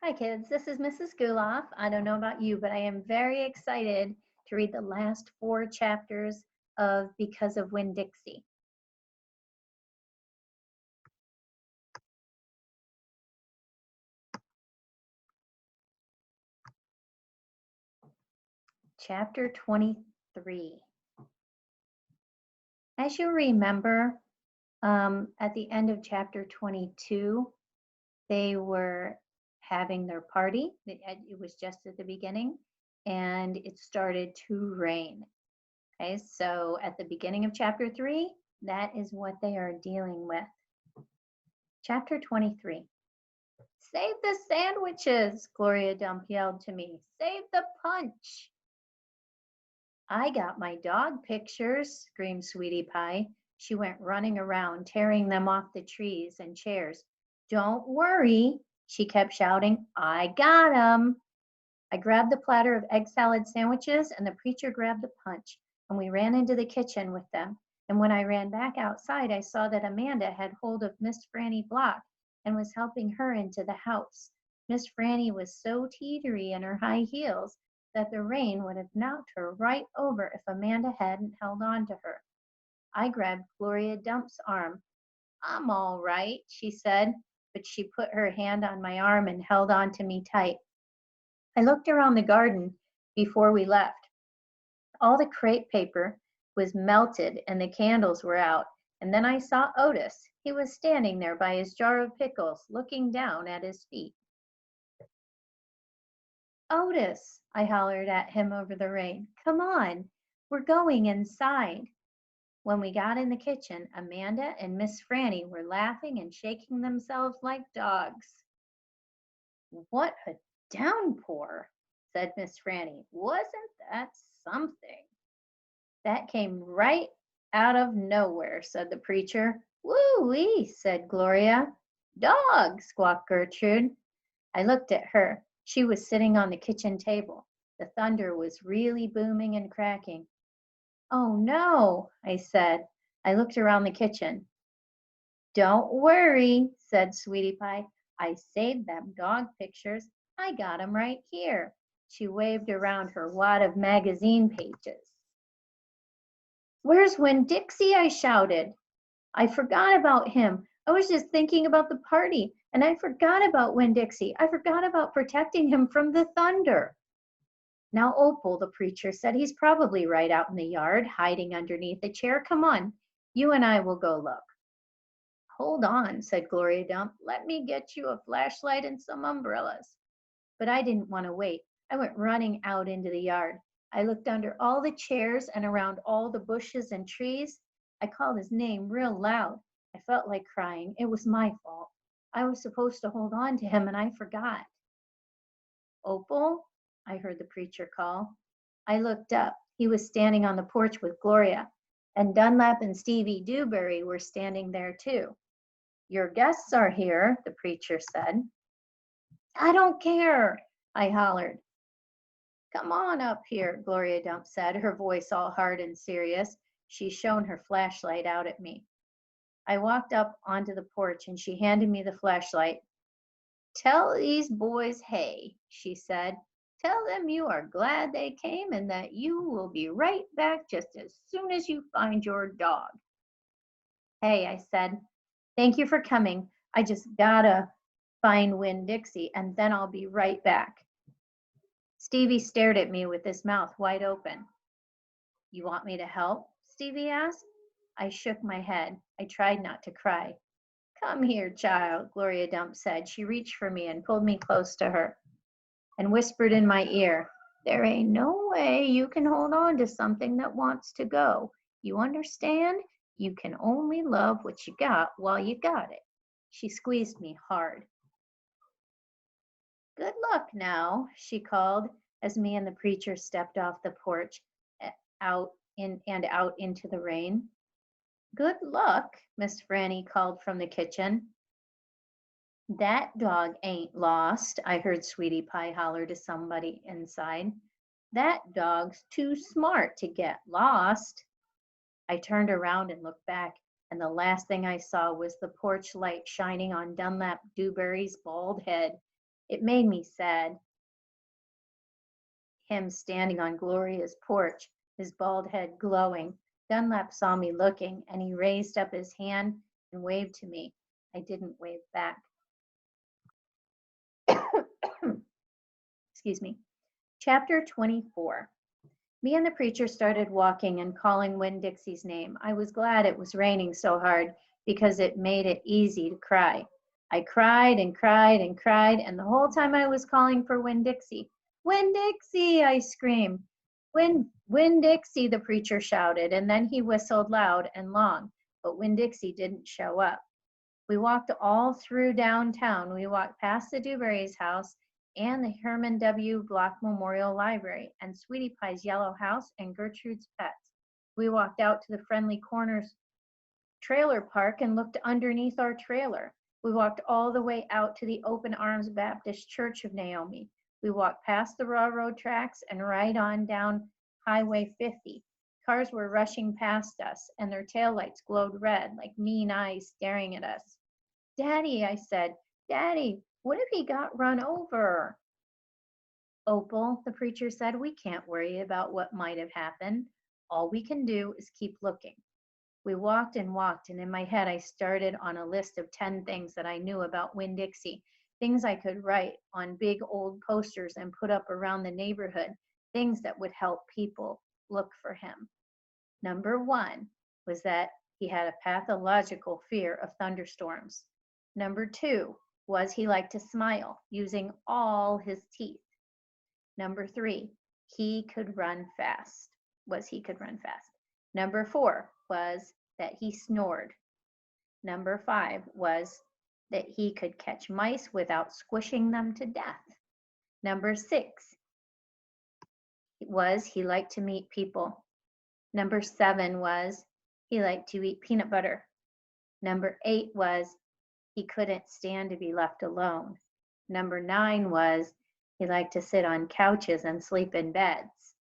Hi kids, this is Mrs. Gouloff. I don't know about you, but I am very excited to read the last 4 chapters of Because of Winn, Dixie. Chapter 23. As you remember, at the end of chapter 22, they were having their party. It was just at the beginning, and it started to rain. Okay, so at the beginning of chapter 3, that is what they are dealing with. Chapter 23. Save the sandwiches, Gloria Dump yelled to me. Save the punch. I got my dog pictures, screamed Sweetie Pie. She went running around, tearing them off the trees and chairs. Don't worry, she kept shouting. I got 'em. I grabbed the platter of egg salad sandwiches, and the preacher grabbed the punch, and we ran into the kitchen with them. And when I ran back outside, I saw that Amanda had hold of Miss Franny Block and was helping her into the house. Miss Franny was so teetery in her high heels that the rain would have knocked her right over if Amanda hadn't held on to her. I grabbed Gloria Dump's arm. I'm all right, she said, but she put her hand on my arm and held on to me tight. I looked around the garden before we left. All the crepe paper was melted and the candles were out, and then I saw Otis. He was standing there by his jar of pickles, looking down at his feet. Otis, I hollered at him over the rain. Come on, we're going inside. When we got in the kitchen, Amanda and Miss Franny were laughing and shaking themselves like dogs. What a downpour, said Miss Franny. Wasn't that something? That came right out of nowhere, said the preacher. Woo-wee, said Gloria. Dog, squawked Gertrude. I looked at her. She was sitting on the kitchen table. The thunder was really booming and cracking. Oh no, I said. I looked around the kitchen. Don't worry, said Sweetie Pie. I saved them dog pictures. I got 'em right here. She waved around her wad of magazine pages. Where's Winn Dixie? I shouted. I forgot about him. I was just thinking about the party, and I forgot about Winn Dixie. I forgot about protecting him from the thunder. Now, Opal, the preacher said, he's probably right out in the yard, hiding underneath a chair. Come on, you and I will go look. Hold on, said Gloria Dump. Let me get you a flashlight and some umbrellas. But I didn't want to wait. I went running out into the yard. I looked under all the chairs and around all the bushes and trees. I called his name real loud. I felt like crying. It was my fault. I was supposed to hold on to him, and I forgot. Opal, I heard the preacher call. I looked up. He was standing on the porch with Gloria, and Dunlap and Stevie Dewberry were standing there too. Your guests are here, the preacher said. I don't care, I hollered. Come on up here, Gloria Dump said, her voice all hard and serious. She shone her flashlight out at me. I walked up onto the porch and she handed me the flashlight. Tell these boys hey, she said. Tell them you are glad they came and that you will be right back just as soon as you find your dog. Hey, I said, thank you for coming. I just gotta find Winn Dixie and then I'll be right back. Stevie stared at me with his mouth wide open. You want me to help? Stevie asked. I shook my head. I tried not to cry. Come here, child, Gloria Dump said. She reached for me and pulled me close to her and whispered in my ear, there ain't no way you can hold on to something that wants to go. You understand? You can only love what you got while you got it. She squeezed me hard. Good luck now, she called as me and the preacher stepped off the porch out into the rain. Good luck, Miss Franny called from the kitchen. That dog ain't lost, I heard Sweetie Pie holler to somebody inside. That dog's too smart to get lost. I turned around and looked back, and the last thing I saw was the porch light shining on Dunlap Dewberry's bald head. It made me sad. Him standing on Gloria's porch, his bald head glowing. Dunlap saw me looking, and he raised up his hand and waved to me. I didn't wave back. Excuse me. Chapter 24. Me and the preacher started walking and calling Winn-Dixie's name. I was glad it was raining so hard because it made it easy to cry. I cried and cried and cried, and the whole time I was calling for Winn-Dixie. Winn-Dixie, I screamed. Winn-Dixie, the preacher shouted, and then he whistled loud and long, but Winn-Dixie didn't show up. We walked all through downtown. We walked past the Dewberry's house and the Herman W. Block Memorial Library and Sweetie Pie's yellow house and Gertrude's Pets. We walked out to the Friendly Corners trailer park and looked underneath our trailer. We walked all the way out to the Open Arms Baptist Church of Naomi. We walked past the railroad tracks and right on down Highway 50. Cars were rushing past us, and their taillights glowed red like mean eyes staring at us. Daddy, I said, Daddy, what if he got run over? Opal, the preacher said, we can't worry about what might have happened. All we can do is keep looking. We walked, and in my head I started on a list of 10 things that I knew about Winn-Dixie, things I could write on big old posters and put up around the neighborhood, things that would help people look for him. Number 1 was that he had a pathological fear of thunderstorms. Number 2 was he liked to smile using all his teeth. Number 3, he could run fast. Number 4 was that he snored. Number 5 was that he could catch mice without squishing them to death. Number 6 was he liked to meet people. Number 7 was he liked to eat peanut butter. Number 8 was he couldn't stand to be left alone. Number 9 was he liked to sit on couches and sleep in beds.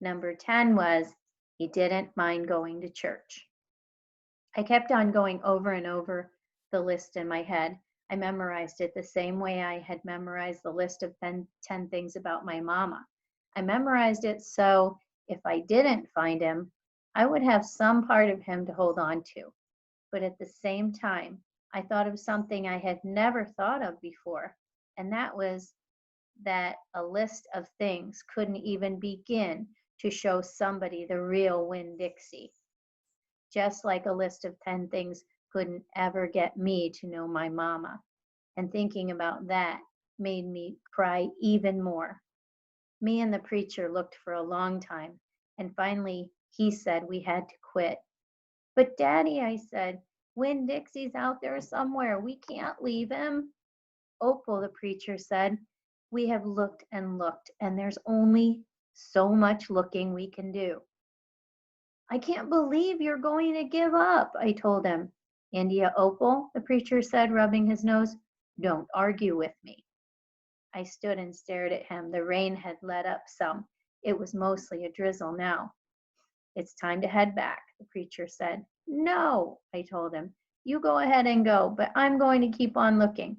Number 10 was he didn't mind going to church. I kept on going over and over the list in my head. I memorized it the same way I had memorized the list of 10 things about my mama. I memorized it so if I didn't find him, I would have some part of him to hold on to. But at the same time, I thought of something I had never thought of before, and that was that a list of things couldn't even begin to show somebody the real Winn-Dixie. Just like a list of 10 things couldn't ever get me to know my mama. And thinking about that made me cry even more. Me and the preacher looked for a long time, and finally he said we had to quit. But Daddy, I said, Winn-Dixie's out there somewhere. We can't leave him. Opal, the preacher said, we have looked and looked, and there's only so much looking we can do. I can't believe you're going to give up, I told him. India, Opal, the preacher said, rubbing his nose, don't argue with me. I stood and stared at him. The rain had let up some. It was mostly a drizzle now. It's time to head back, the preacher said. No, I told him. You go ahead and go, but I'm going to keep on looking.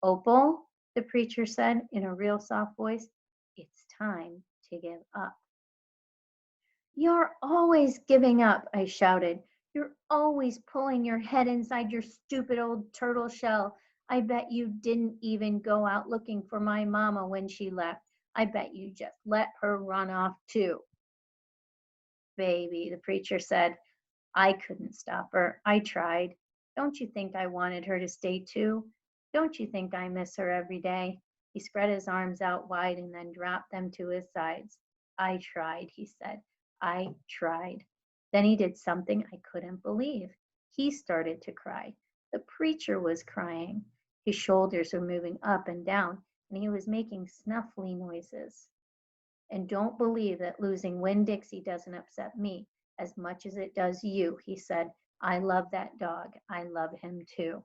Opal, the preacher said in a real soft voice, it's time to give up. You're always giving up, I shouted. You're always pulling your head inside your stupid old turtle shell. I bet you didn't even go out looking for my mama when she left. I bet you just let her run off too. Baby, the preacher said, I couldn't stop her. I tried. Don't you think I wanted her to stay too? Don't you think I miss her every day? He spread his arms out wide and then dropped them to his sides. I tried, he said. I tried. Then he did something I couldn't believe. He started to cry. The preacher was crying. His shoulders were moving up and down, and he was making snuffly noises. And don't believe that losing Winn-Dixie doesn't upset me as much as it does you, he said. I love that dog. I love him too.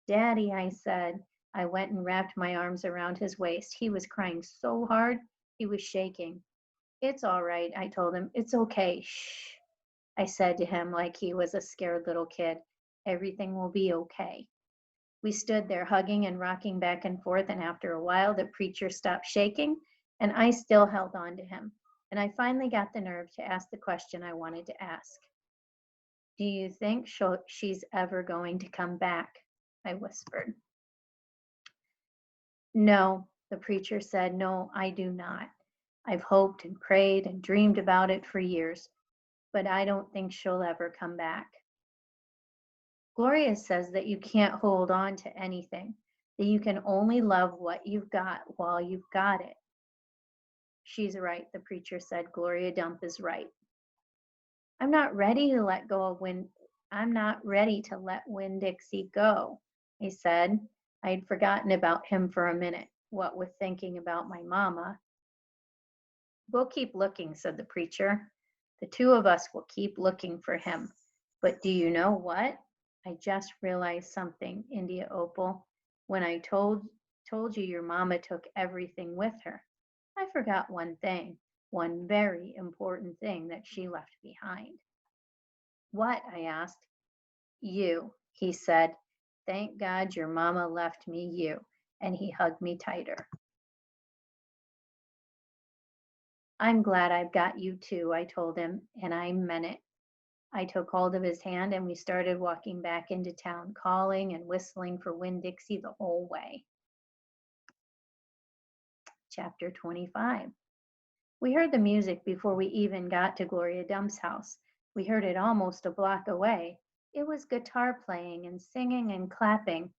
Daddy, I said. I went and wrapped my arms around his waist. He was crying so hard, he was shaking. It's all right, I told him. It's okay. Shh, I said to him like he was a scared little kid. Everything will be okay. We stood there hugging and rocking back and forth, and after a while, the preacher stopped shaking, and I still held on to him. And I finally got the nerve to ask the question I wanted to ask. Do you think she's ever going to come back? I whispered. No, the preacher said, no, I do not. I've hoped and prayed and dreamed about it for years, but I don't think she'll ever come back. Gloria says that you can't hold on to anything, that you can only love what you've got while you've got it. She's right, the preacher said. Gloria Dump is right. I'm not ready to let go of Winn. I'm not ready to let Winn Dixie go, I said. I had forgotten about him for a minute, what with thinking about my mama. We'll keep looking, said the preacher. The two of us will keep looking for him. But do you know what? I just realized something, India Opal. When I told you your mama took everything with her, I forgot one thing, one very important thing that she left behind. What? I asked. You, he said. Thank God your mama left me you. And he hugged me tighter. I'm glad I've got you too, I told him, and I meant it. I took hold of his hand and we started walking back into town, calling and whistling for Winn Dixie the whole way. Chapter 25. We heard the music before we even got to Gloria Dump's house. We heard it almost a block away. It was guitar playing and singing and clapping.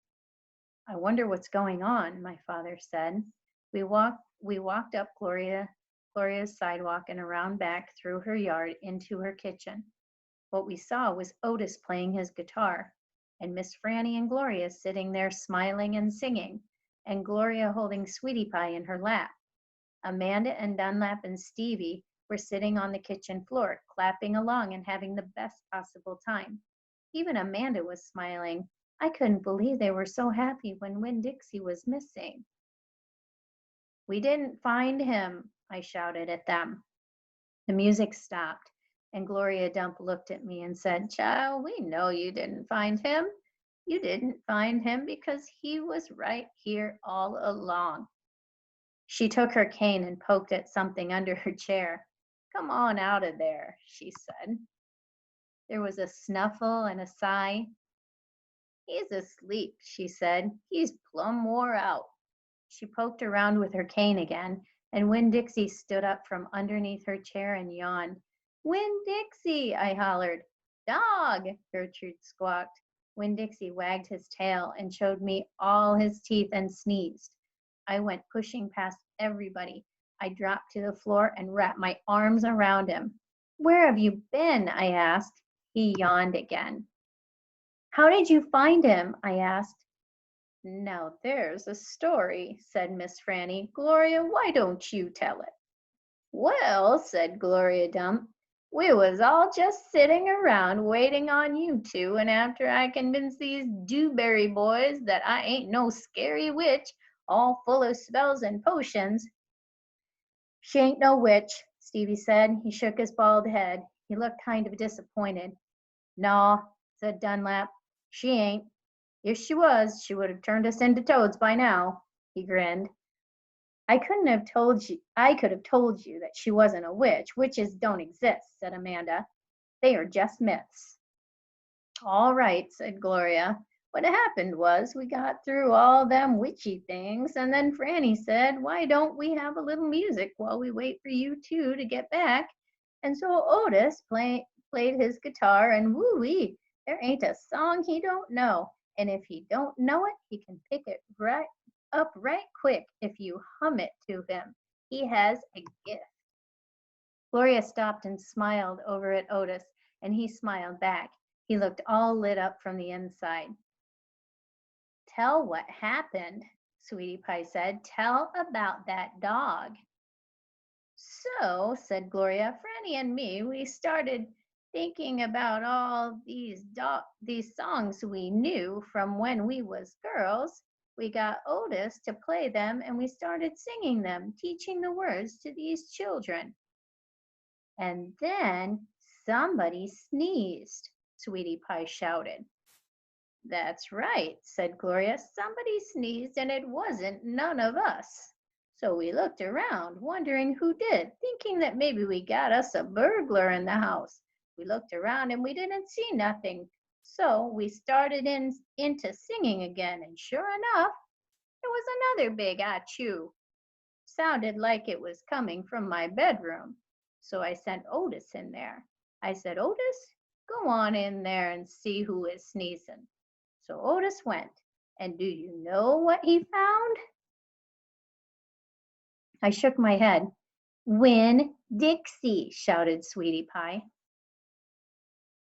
I wonder what's going on, my father said. We walked up Gloria's sidewalk and around back through her yard into her kitchen. What we saw was Otis playing his guitar, and Miss Franny and Gloria sitting there smiling and singing, and Gloria holding Sweetie Pie in her lap. Amanda and Dunlap and Stevie were sitting on the kitchen floor, clapping along and having the best possible time. Even Amanda was smiling. I couldn't believe they were so happy when Winn Dixie was missing. We didn't find him, I shouted at them. The music stopped, and Gloria Dump looked at me and said, Child, we know you didn't find him. You didn't find him because he was right here all along. She took her cane and poked at something under her chair. Come on out of there, she said. There was a snuffle and a sigh. He's asleep, she said. He's plumb wore out. She poked around with her cane again, and Winn Dixie stood up from underneath her chair and yawned. Winn Dixie, I hollered. Dog, Gertrude squawked. Winn Dixie wagged his tail and showed me all his teeth and sneezed. I went pushing past everybody. I dropped to the floor and wrapped my arms around him. Where have you been? I asked. He yawned again. How did you find him? I asked. Now there's a story, said Miss Franny. Gloria, why don't you tell it? Well, said Gloria Dump, we was all just sitting around waiting on you two, and after I convinced these Dewberry boys that I ain't no scary witch, all full of spells and potions. She ain't no witch, Stevie said. He shook his bald head. He looked kind of disappointed. Naw, said Dunlap, she ain't. If she was, she would have turned us into toads by now. He grinned. I could have told you that she wasn't a witch. Witches don't exist, said Amanda. They are just myths. All right, said Gloria. What happened was we got through all them witchy things, and then Franny said, why don't we have a little music while we wait for you two to get back? And so Otis played his guitar, and woo-wee, there ain't a song he don't know. And if he don't know it, he can pick it right up right quick if you hum it to him. He has a gift. Gloria stopped and smiled over at Otis, and he smiled back. He looked all lit up from the inside. Tell what happened, Sweetie Pie said. Tell about that dog. So, said Gloria, Franny and me, we started thinking about all these songs we knew from when we was girls. We got Otis to play them, and we started singing them, teaching the words to these children. And then somebody sneezed, Sweetie Pie shouted. That's right, said Gloria. Somebody sneezed and it wasn't none of us. So we looked around, wondering who did, thinking that maybe we got us a burglar in the house. We looked around and we didn't see nothing. So we started into singing again, and sure enough, there was another big achoo. Sounded like it was coming from my bedroom. So I sent Otis in there. I said, Otis, go on in there and see who is sneezing. So Otis went. And do you know what he found? I shook my head. Winn, Dixie, shouted Sweetie Pie.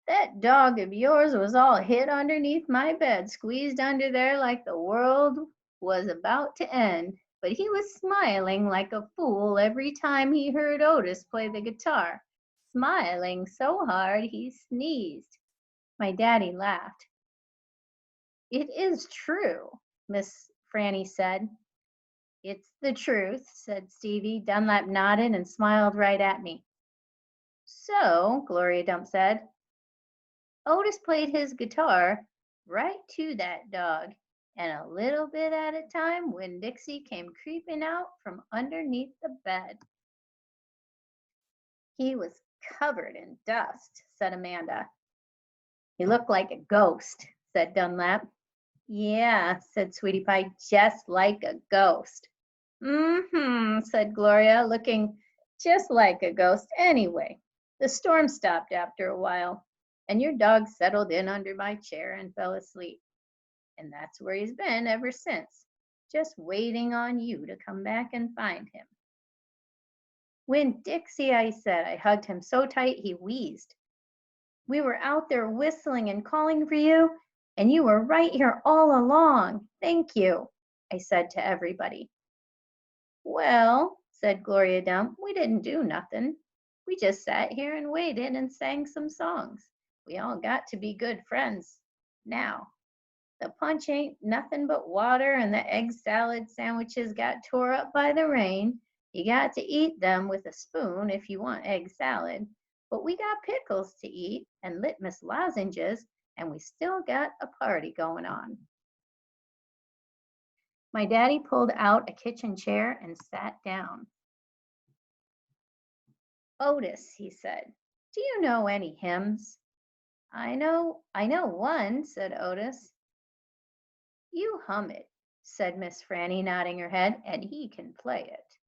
That dog of yours was all hid underneath my bed, squeezed under there like the world was about to end. But he was smiling like a fool every time he heard Otis play the guitar, smiling so hard he sneezed. My daddy laughed. It is true, Miss Franny said. It's the truth, said Stevie. Dunlap nodded and smiled right at me. So, Gloria Dump said, Otis played his guitar right to that dog, and a little bit at a time when Dixie came creeping out from underneath the bed. He was covered in dust, said Amanda. He looked like a ghost, said Dunlap. Yeah, said Sweetie Pie, just like a ghost. Mm-hmm, said Gloria, looking just like a ghost anyway. The storm stopped after a while, and your dog settled in under my chair and fell asleep. And that's where he's been ever since, just waiting on you to come back and find him. When Dixie, I said, I hugged him so tight he wheezed. We were out there whistling and calling for you, and you were right here all along. Thank you, I said to everybody. Well, said Gloria Dump, we didn't do nothing. We just sat here and waited and sang some songs. We all got to be good friends. Now, the punch ain't nothing but water, and the egg salad sandwiches got tore up by the rain. You got to eat them with a spoon if you want egg salad. But we got pickles to eat and litmus lozenges, and we still got a party going on. My daddy pulled out a kitchen chair and sat down. Otis, he said, do you know any hymns? I know one, said Otis. You hum it, said Miss Franny, nodding her head, and he can play it.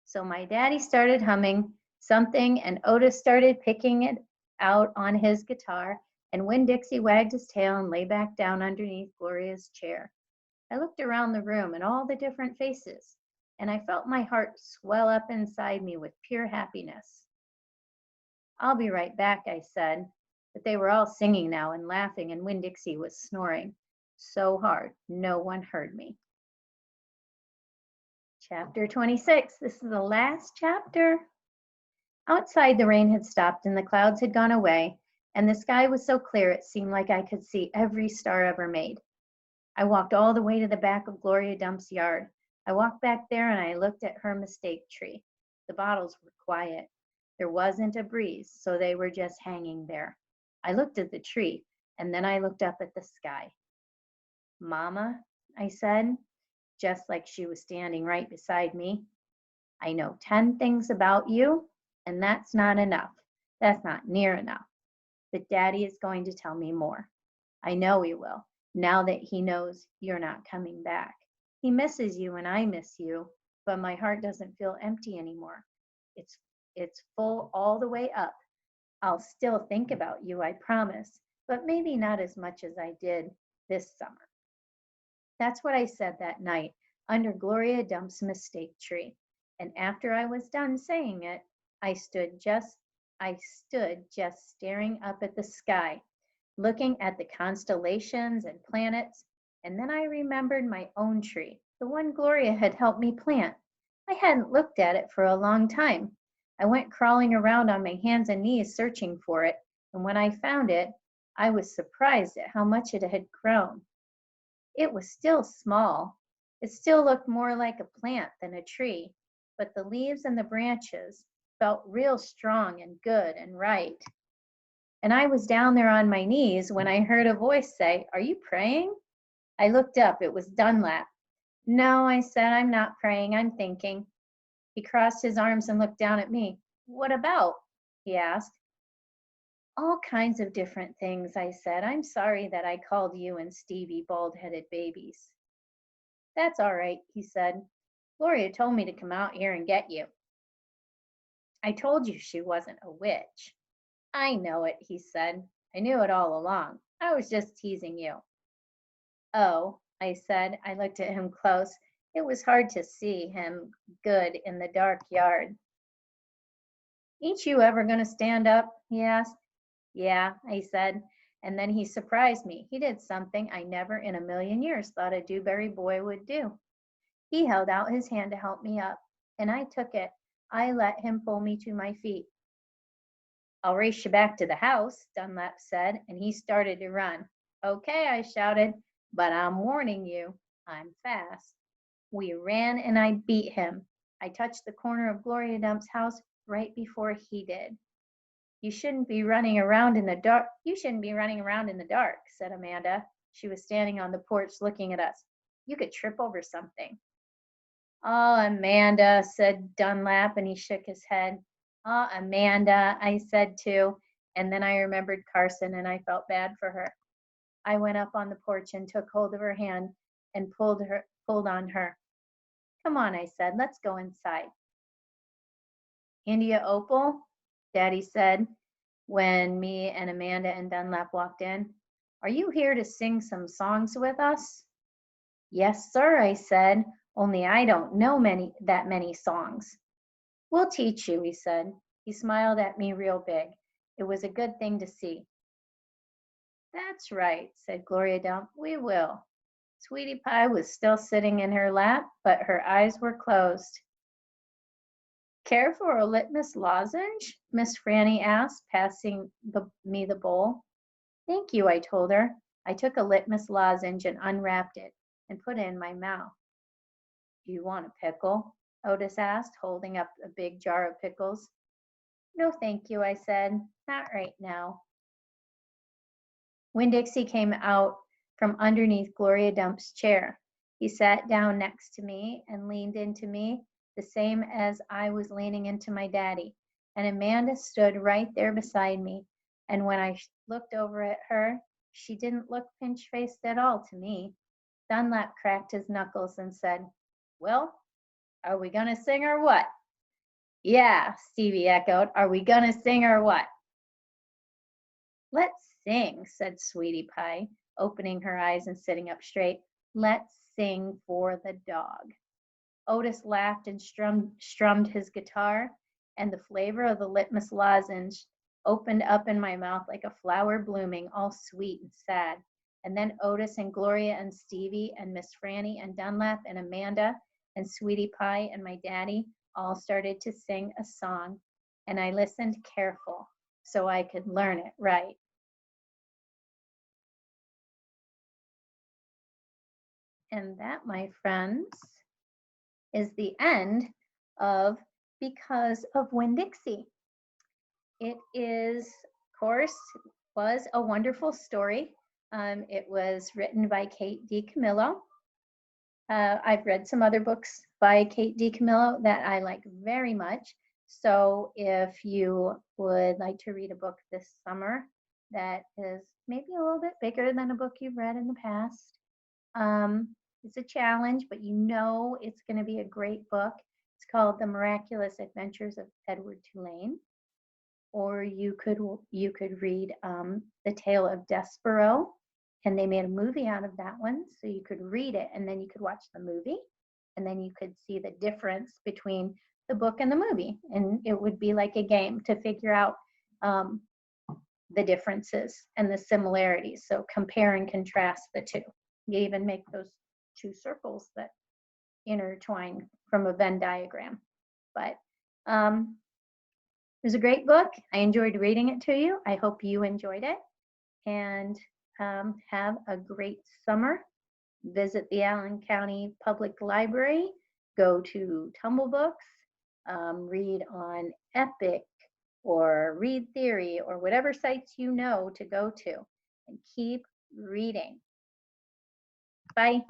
So my daddy started humming something, and Otis started picking it out on his guitar, and Winn-Dixie wagged his tail and lay back down underneath Gloria's chair. I looked around the room at all the different faces, and I felt my heart swell up inside me with pure happiness. I'll be right back, I said, but they were all singing now and laughing, and Winn-Dixie was snoring so hard no one heard me. Chapter 26. This is the last chapter. Outside, the rain had stopped and the clouds had gone away, and the sky was so clear it seemed like I could see every star ever made. I walked all the way to the back of Gloria Dump's yard. I walked back there and I looked at her mistake tree. The bottles were quiet. There wasn't a breeze, so they were just hanging there. I looked at the tree, and then I looked up at the sky. Mama, I said, just like she was standing right beside me, I know 10 things about you, and that's not enough. That's not near enough. But Daddy is going to tell me more. I know he will, now that he knows you're not coming back. He misses you and I miss you, but my heart doesn't feel empty anymore. It's full all the way up. I'll still think about you, I promise, but maybe not as much as I did this summer. That's what I said that night under Gloria Dump's mistake tree. And after I was done saying it, I stood just staring up at the sky, looking at the constellations and planets, and then I remembered my own tree, the one Gloria had helped me plant. I hadn't looked at it for a long time. I went crawling around on my hands and knees searching for it, and when I found it, I was surprised at how much it had grown. It was still small. It still looked more like a plant than a tree, but the leaves and the branches felt real strong and good and right. and I was down there on my knees when I heard a voice say, "Are you praying?" I looked up. It was Dunlap. "No," I said, "I'm not praying. I'm thinking." He crossed his arms and looked down at me. "What about?" he asked. "All kinds of different things," I said. "I'm sorry that I called you and Stevie bald-headed babies." "That's all right," he said. "Gloria told me to come out here and get you." "I told you she wasn't a witch." "I know it," he said. "I knew it all along. I was just teasing you." "Oh," I said. I looked at him close. It was hard to see him good in the dark yard. "Ain't you ever going to stand up?" he asked. "Yeah," I said. And then he surprised me. He did something I never in a million years thought a Dewberry boy would do. He held out his hand to help me up, and I took it. I let him pull me to my feet. "I'll race you back to the house," Dunlap said, and he started to run. "Okay," I shouted, "but I'm warning you, I'm fast." We ran and I beat him. I touched the corner of Gloria Dump's house right before he did. "You shouldn't be running around in the dark. You shouldn't be running around in the dark," said Amanda. She was standing on the porch looking at us. "You could trip over something." "Oh, Amanda," said Dunlap, and he shook his head. "Oh, Amanda," I said too, and then I remembered Carson and I felt bad for her. I went up on the porch and took hold of her hand and pulled on her. "Come on," I said, "let's go inside." "India Opal," Daddy said when me and Amanda and Dunlap walked in. "Are you here to sing some songs with us?" "Yes, sir," I said, "only I don't know that many songs." "We'll teach you," he said. He smiled at me real big. It was a good thing to see. "That's right," said Gloria Dump. "We will." Sweetie Pie was still sitting in her lap, but her eyes were closed. "Care for a litmus lozenge?" Miss Franny asked, passing me the bowl. "Thank you," I told her. I took a litmus lozenge and unwrapped it and put it in my mouth. "Do you want a pickle?" Otis asked, holding up a big jar of pickles. "No, thank you," I said. "Not right now." When Dixie came out from underneath Gloria Dump's chair, he sat down next to me and leaned into me, the same as I was leaning into my daddy. And Amanda stood right there beside me. And when I looked over at her, she didn't look pinch-faced at all to me. Dunlap cracked his knuckles and said, "Well, are we going to sing or what?" "Yeah," Stevie echoed. "Are we going to sing or what?" "Let's sing," said Sweetie Pie, opening her eyes and sitting up straight. "Let's sing for the dog." Otis laughed and strummed his guitar, and the flavor of the litmus lozenge opened up in my mouth like a flower blooming, all sweet and sad. And then Otis and Gloria and Stevie and Miss Franny and Dunlap and Amanda and Sweetie Pie and my daddy all started to sing a song, and I listened careful so I could learn it right. And that, my friends, is the end of Because of Winn-Dixie. It is, of course, was a wonderful story. It was written by Kate DiCamillo. I've read some other books by Kate DiCamillo that I like very much. So if you would like to read a book this summer that is maybe a little bit bigger than a book you've read in the past, it's a challenge, but you know it's going to be a great book. It's called The Miraculous Adventures of Edward Tulane. Or you could read The Tale of Despero, and they made a movie out of that one. So you could read it, and then you could watch the movie, and then you could see the difference between the book and the movie. And it would be like a game to figure out the differences and the similarities. So compare and contrast the two. You even make those two circles that intertwine from a Venn diagram. But it was a great book. I enjoyed reading it to you. I hope you enjoyed it. And have a great summer. Visit the Allen County Public Library. Go to Tumble Books. Read on epic or Read Theory or whatever sites you know to go to, and keep reading. Bye.